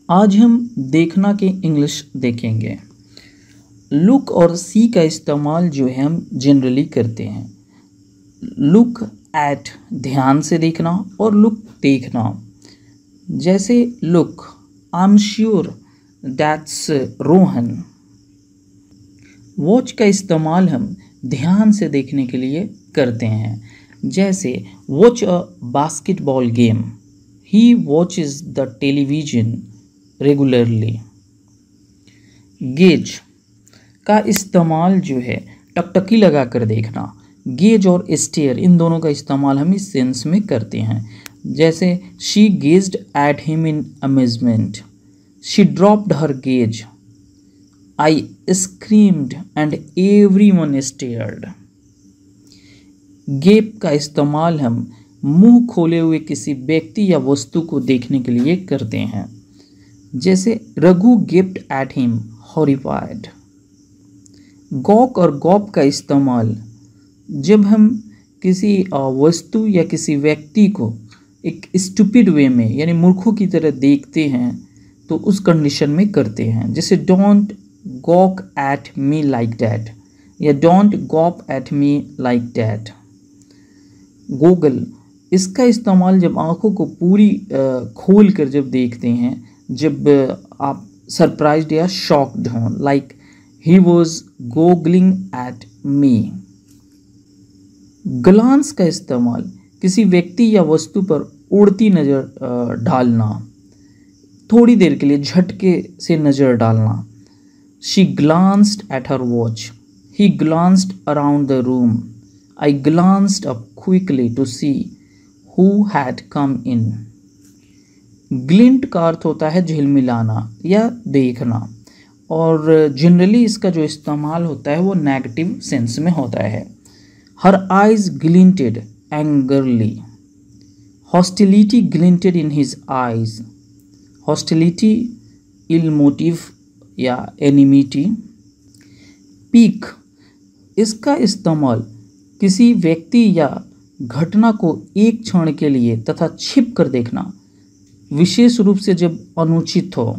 आज हम देखना की इंग्लिश देखेंगे। लुक और सी का इस्तेमाल जो है हम जनरली करते हैं। लुक एट ध्यान से देखना और लुक देखना। जैसे look, I am sure that's Rohan. Watch का इस्तेमाल हम ध्यान से देखने के लिए करते हैं। जैसे watch a basketball game, he watches the television regularly. Gauge का इस्तेमाल जो है टकटकी लगा कर देखना। गेज और स्टेयर इन दोनों का इस्तेमाल हम इस सेंस में करते हैं। जैसे she gazed at him in amazement, she dropped her gauge, I screamed and everyone stared. Gap का इस्तेमाल हम मुंह खोले हुए किसी व्यक्ति या वस्तु को देखने के लिए करते हैं। जैसे Raghu gaped at him horrified. Gogh और गॉप का इस्तेमाल जब हम किसी वस्तु या किसी व्यक्ति को एक स्टूपिड वे में यानी मूर्खों की तरह देखते हैं तो उस कंडीशन में करते हैं। जैसे don't gawk at me like that या don't gawp at me like that. Goggle, इसका इस्तेमाल जब आंखों को पूरी खोल कर जब देखते हैं, जब आप सरप्राइज्ड या शॉक्ड हों, like he was goggling at me. Glance का इस्तेमाल किसी व्यक्ति या वस्तु पर उड़ती नज़र डालना, थोड़ी देर के लिए झटके से नज़र डालना। She glanced at her watch, he glanced around the room, I glanced up quickly to see who had come in. Glint का अर्थ होता है झिलमिलाना या देखना, और जनरली इसका जो इस्तेमाल होता है वो नेगेटिव सेंस में होता है। Her eyes glinted angrily, hostility glinted in his eyes. Hostility ill motive या एनिमिटी। पीक, इसका इस्तेमाल किसी व्यक्ति या घटना को एक क्षण के लिए तथा छिप कर देखना, विशेष रूप से जब अनुचित हो।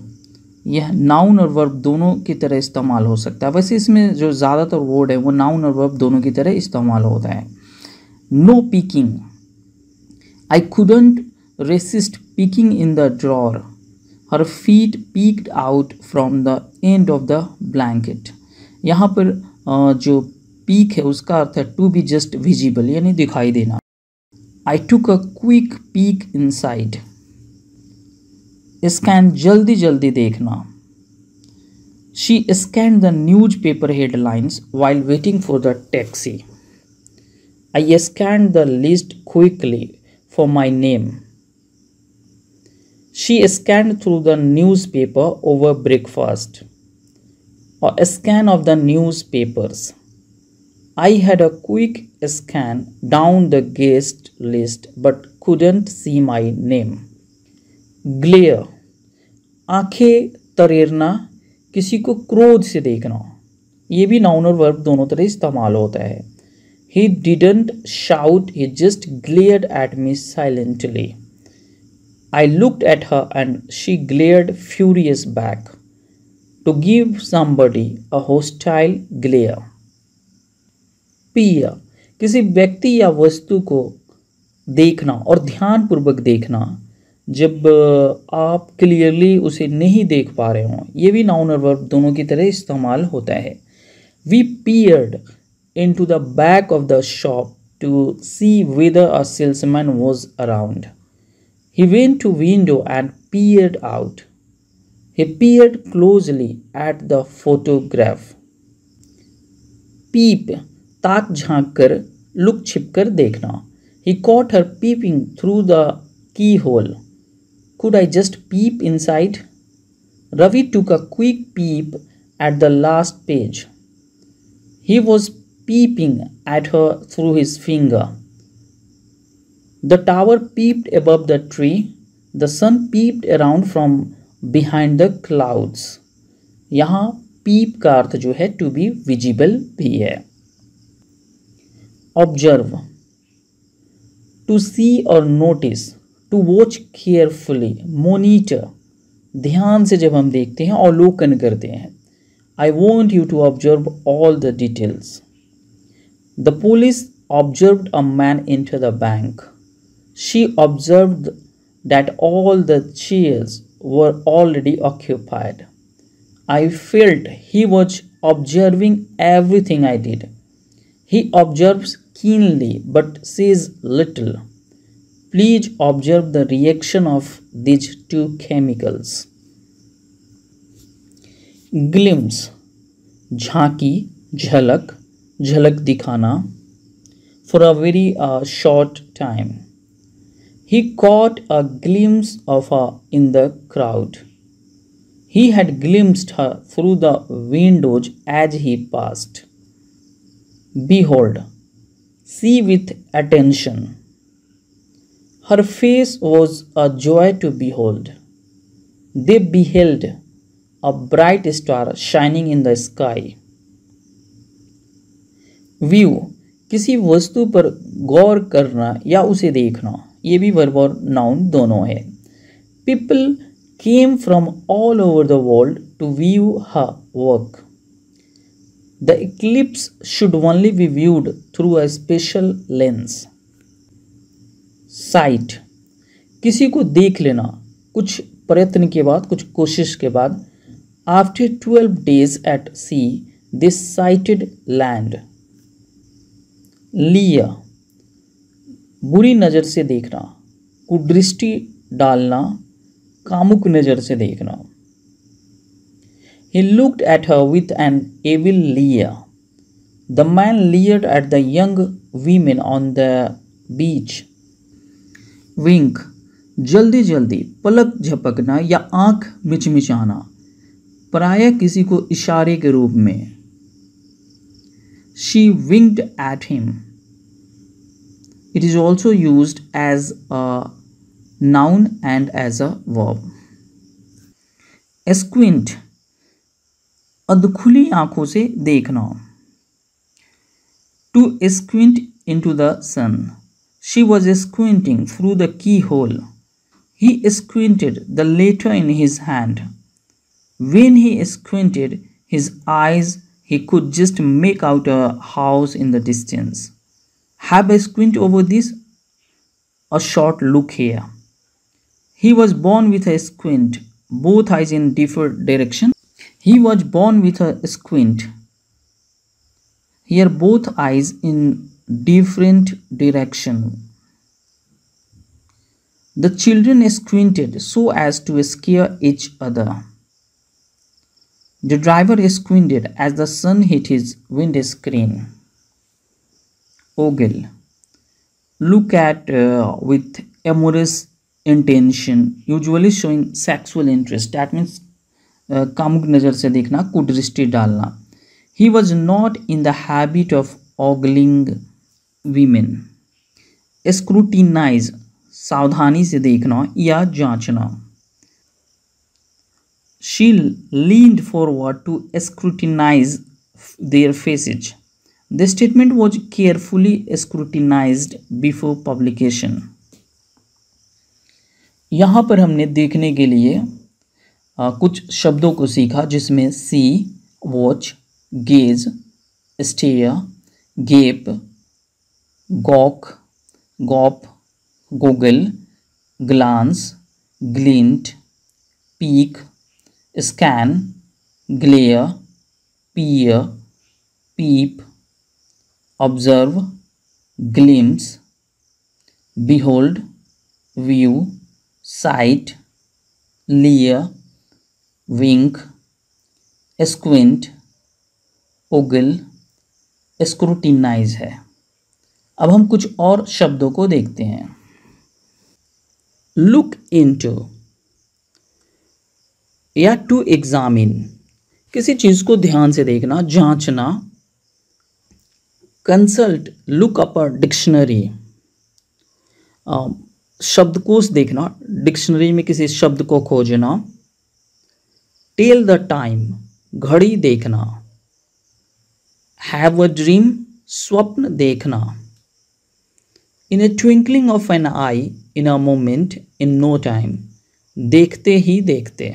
यह नाउन और वर्ब दोनों की तरह इस्तेमाल हो सकता है। वैसे इसमें जो ज़्यादातर वर्ड है वो नाउन और वर्ब दोनों की तरह इस्तेमाल होता है। No peeking, I couldn't resist peeking in the drawer, her feet peeked out from the end of the blanket. यहाँ पर जो पीक है उसका अर्थ है टू बी जस्ट विजिबल यानी दिखाई देना। I took a quick peek inside, scan जल्दी जल्दी देखना। She scan the newspaper headlines while waiting for the taxi. I scan the list quickly for my name. She scan through the newspaper over breakfast और scan of the newspapers. I had a quick scan down the guest list but couldn't see my name. Glare, आंखें तरेरना, किसी को क्रोध से देखना। ये भी नाउन और वर्ब दोनों तरह इस्तेमाल होता है। He didn't shout, he just glared at me silently. I looked at her and she glared furious back. To give somebody a hostile glare. Peer, किसी व्यक्ति या वस्तु को देखना और ध्यानपूर्वक देखना जब आप क्लियरली उसे नहीं देख पा रहे हों। ये भी नाउन और वर्ब दोनों की तरह इस्तेमाल होता है। We peered into the back of the shop to see whether a salesman was around. He went to window and peered out. He peered closely at the photograph. Peep, ताक झांक कर, लुक छिप कर देखना। He caught her peeping through the keyhole. Could I just peep inside? Ravi took a quick peep at the last page. He was peeping at her through his finger. The tower peeped above the tree. The sun peeped around from behind the clouds. यहाँ peep का अर्थ जो है to be visible भी है। Observe, to see or notice, to watch carefully, monitor, ध्यान से जब हम देखते हैं, अवलोकन करते हैं। I want you to observe all the details. The police observed a man enter the bank. She observed that all the chairs were already occupied. I felt he was observing everything I did. He observes keenly but says little. Please observe the reaction of these two chemicals. Glimpse, झांकी, झलक, झलक दिखाना. For a very short time, he caught a glimpse of her in the crowd. He had glimpsed her through the windows as he passed. Behold, see with attention. Her face was a joy to behold. They beheld a bright star shining in the sky. View, किसी वस्तु पर गौर करना या उसे देखना, ये भी verb और नाउन दोनों है. People came from all over the world to view her work. The eclipse should only be viewed through a special lens. Sight, किसी को देख लेना, कुछ प्रयत्न के बाद, कुछ कोशिश के बाद. After 12 days at sea, they sighted land. लिया, बुरी नज़र से देखना, कुदृष्टि डालना, कामुक नज़र से देखना. He looked at her with an evil leer. The man leered at the young women on the beach. Wink, जल्दी जल्दी, पलक झपकना या आंख मिचमिचाना, प्रायः किसी को इशारे के रूप में. She winked at him. It is also used as a noun and as a verb. Squint, अधखुली आंखों से देखना. To squint into the sun. She was squinting through the keyhole. He squinted the letter in his hand. When he squinted his eyes, he could just make out a house in the distance. Have a squint over this, a short look here. He was born with a squint, both eyes in different direction. He was born with a squint. Here both eyes in different direction. The children squinted so as to scare each other. The driver squinted as the sun hit his windscreen. Ogle, look at with amorous intention, usually showing sexual interest. That means कामुक नज़र से देखना, कुदृष्टि डालना. He was not in the habit of ogling women. Scrutinize, सावधानी से देखना या जांचना. She leaned forward to scrutinize their faces. The statement was carefully scrutinized before publication. यहाँ पर हमने देखने के लिए कुछ शब्दों को सीखा, जिसमें see, watch, gaze, stare, gape, gawk, gawp, goggle, glance, glint, peek, scan, glare, peer, peep, observe, glimpse, behold, view, sight, leer, wink, squint, ogle, scrutinize है. अब हम कुछ और शब्दों को देखते हैं. Look into या टू एग्जामिन, किसी चीज को ध्यान से देखना, जांचना. Consult, look up a dictionary, शब्दकोश देखना, डिक्शनरी में किसी शब्द को खोजना. टेल द टाइम, घड़ी देखना. हैव अ ड्रीम, स्वप्न देखना. In a twinkling of an eye, in a moment, in no time, देखते ही देखते.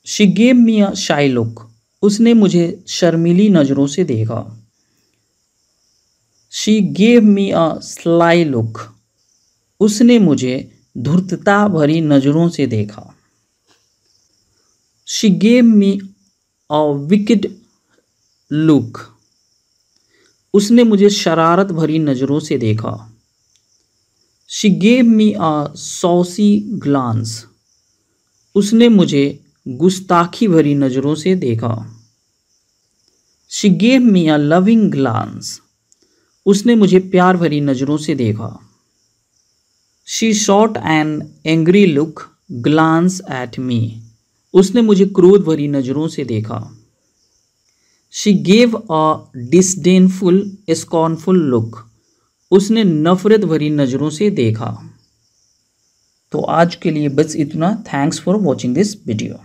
शी गेव मी अ शाई लुक, उसने मुझे शर्मीली नज़रों से देखा। She gave me a sly look, उसने मुझे धूर्तता भरी नज़रों से देखा। She gave me a wicked look, उसने मुझे शरारत भरी नज़रों से देखा। She gave me a saucy glance, उसने मुझे गुस्ताखी भरी नज़रों से देखा। She gave me a loving glance, उसने मुझे प्यार भरी नज़रों से देखा। She shot an angry look glance at me, उसने मुझे क्रोध भरी नज़रों से देखा। She gave a disdainful scornful look, उसने नफरत भरी नज़रों से देखा। तो आज के लिए बस इतना। Thanks for watching this video.